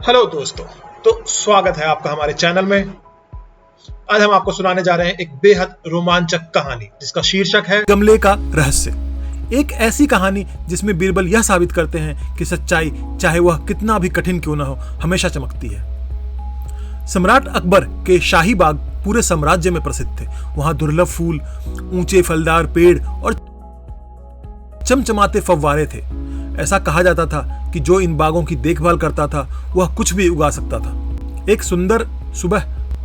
Hello दोस्तों, तो स्वागत है आपका हमारे चैनल में। आज हम आपको सुनाने जा रहे हैं एक बेहद रोमांचक कहानी जिसका शीर्षक है गमले का रहस्य। एक ऐसी कहानी जिसमें बीरबल यह साबित करते हैं कि सच्चाई चाहे वह कितना भी कठिन क्यों न हो हमेशा चमकती है। सम्राट अकबर के शाही बाग पूरे साम्राज्य में प्रसिद्ध थे। वहां दुर्लभ फूल, ऊंचे फलदार पेड़ और चमचमाते फव्वारे थे। ऐसा कहा जाता था कि जो इन बागों की देखभाल करता था वह कुछ भी उगा सकता था। एक सुंदर सुबह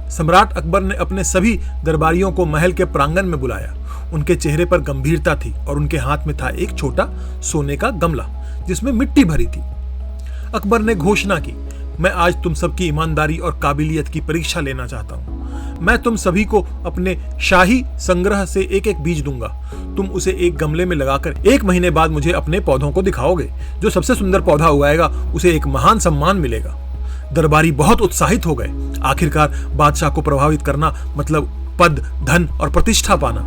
सम्राट अकबर ने अपने सभी दरबारियों को महल के प्रांगण में बुलाया। उनके चेहरे पर गंभीरता थी और उनके हाथ में था एक छोटा सोने का गमला जिसमें मिट्टी भरी थी। अकबर ने घोषणा की, मैं आज तुम सबकी ईमानदारी और काबिलियत की परीक्षा लेना चाहता हूं। मैं तुम सभी को अपने शाही संग्रह से एक एक बीज दूंगा। तुम उसे एक गमले में लगाकर 1 महीने बाद मुझे अपने पौधों को दिखाओगे। जो सबसे सुंदर पौधा उगाएगा उसे एक महान सम्मान मिलेगा। दरबारी बहुत उत्साहित हो गए। आखिरकार बादशाह को प्रभावित करना मतलब पद, धन और प्रतिष्ठा पाना।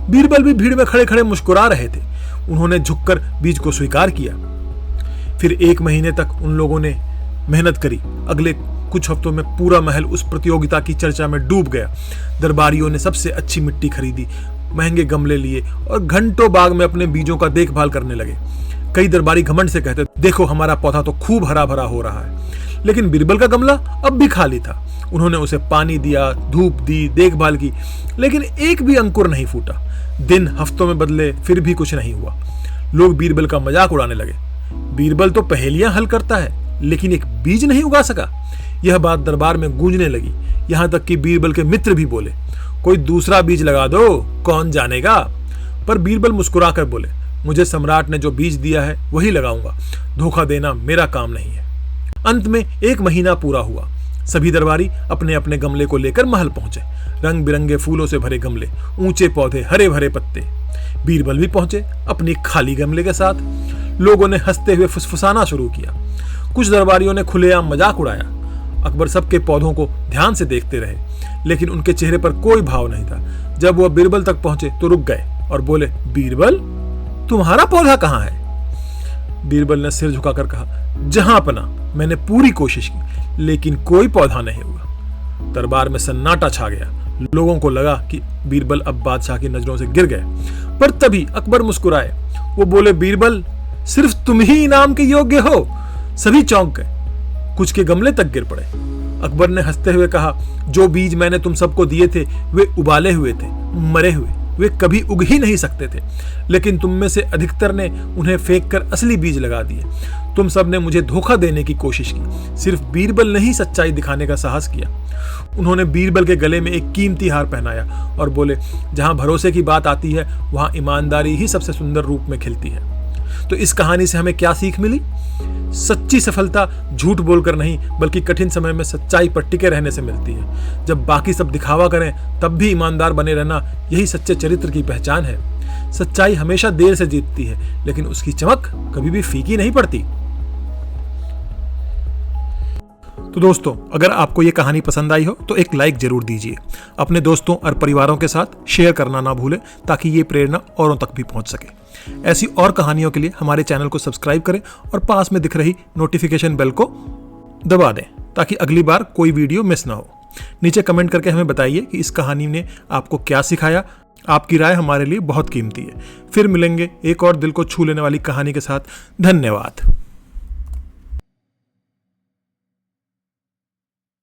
बीरबल भी भीड़ में खड़े खड़े मुस्कुरा रहे थे। उन्होंने झुककर बीज को स्वीकार किया। फिर 1 महीने तक उन लोगों ने मेहनत करी। अगले कुछ हफ्तों में पूरा महल उस प्रतियोगिता की चर्चा में डूब गया। दरबारियों ने सबसे अच्छी मिट्टी खरीदी, महंगे गमले लिए और घंटों बाग में अपने बीजों का देखभाल करने लगे। कई दरबारी घमंड से कहते, देखो हमारा पौधा तो खूब हरा भरा हो रहा है। लेकिन बीरबल का गमला अब भी खाली था। उन्होंने उसे पानी दिया, धूप दी, देखभाल की, लेकिन एक भी अंकुर नहीं फूटा। दिन हफ्तों में बदले, फिर भी कुछ नहीं हुआ। लोग बीरबल का मजाक उड़ाने लगे। बीरबल तो पहेलियां हल करता है लेकिन एक बीज नहीं उगा सका। यह बात दरबार में गूंजने लगी। यहां तक कि बीरबल के मित्र भी बोले, कोई दूसरा बीज लगा दो, कौन जानेगा। पर बीरबल मुस्कुराकर बोले, मुझे सम्राट ने जो बीज दिया है वही लगाऊंगा। धोखा देना मेरा काम नहीं है। अंत में 1 महीना पूरा हुआ। सभी दरबारी अपने अपने गमले को लेकर महल पहुंचे। रंग बिरंगे फूलों से भरे गमले, ऊंचे पौधे, हरे भरे पत्ते। बीरबल भी पहुंचे अपनी खाली गमले के साथ। लोगों ने हंसते हुए फुसफुसाना शुरू किया। कुछ दरबारियों ने खुलेआम मजाक उड़ाया। अकबर सबके पौधों को ध्यान से देखते रहे, लेकिन उनके चेहरे पर कोई भाव नहीं था। जब वह बीरबल तक पहुंचे तो रुक गए और बोले, बीरबल, तुम्हारा पौधा कहां है? बीरबल ने सिर झुकाकर कहा, जहांपना, मैंने पूरी कोशिश की लेकिन कोई पौधा नहीं हुआ। दरबार में सन्नाटा छा गया। लोगों को लगा कि बीरबल अब बादशाह की नजरों से गिर गए। पर तभी अकबर मुस्कुराए। वो बोले, बीरबल, सिर्फ तुम ही इनाम के योग्य हो। सभी चौंक गए। कुछ के गमले तक गिर पड़े। अकबर ने हंसते हुए कहा, जो बीज मैंने तुम सबको दिए थे वे उबाले हुए थे, मरे हुए। वे कभी उग ही नहीं सकते थे। लेकिन तुम में से अधिकतर ने उन्हें फेंक कर असली बीज लगा दिए। तुम सब ने मुझे धोखा देने की कोशिश की। सिर्फ बीरबल ने ही सच्चाई दिखाने का साहस किया। उन्होंने बीरबल के गले में एक कीमती हार पहनाया और बोले, जहां भरोसे की बात आती है वहां ईमानदारी ही सबसे सुंदर रूप में खिलती है। तो इस कहानी से हमें क्या सीख मिली? सच्ची सफलता झूठ बोलकर नहीं बल्कि कठिन समय में सच्चाई पर टिके रहने से मिलती है। जब बाकी सब दिखावा करें तब भी ईमानदार बने रहना, यही सच्चे चरित्र की पहचान है। सच्चाई हमेशा देर से जीतती है लेकिन उसकी चमक कभी भी फीकी नहीं पड़ती। तो दोस्तों, अगर आपको ये कहानी पसंद आई हो तो एक लाइक जरूर दीजिए। अपने दोस्तों और परिवारों के साथ शेयर करना ना भूलें ताकि ये प्रेरणा औरों तक भी पहुंच सके। ऐसी और कहानियों के लिए हमारे चैनल को सब्सक्राइब करें और पास में दिख रही नोटिफिकेशन बेल को दबा दें ताकि अगली बार कोई वीडियो मिस ना हो। नीचे कमेंट करके हमें बताइए कि इस कहानी ने आपको क्या सिखाया। आपकी राय हमारे लिए बहुत कीमती है। फिर मिलेंगे एक और दिल को छू लेने वाली कहानी के साथ। धन्यवाद।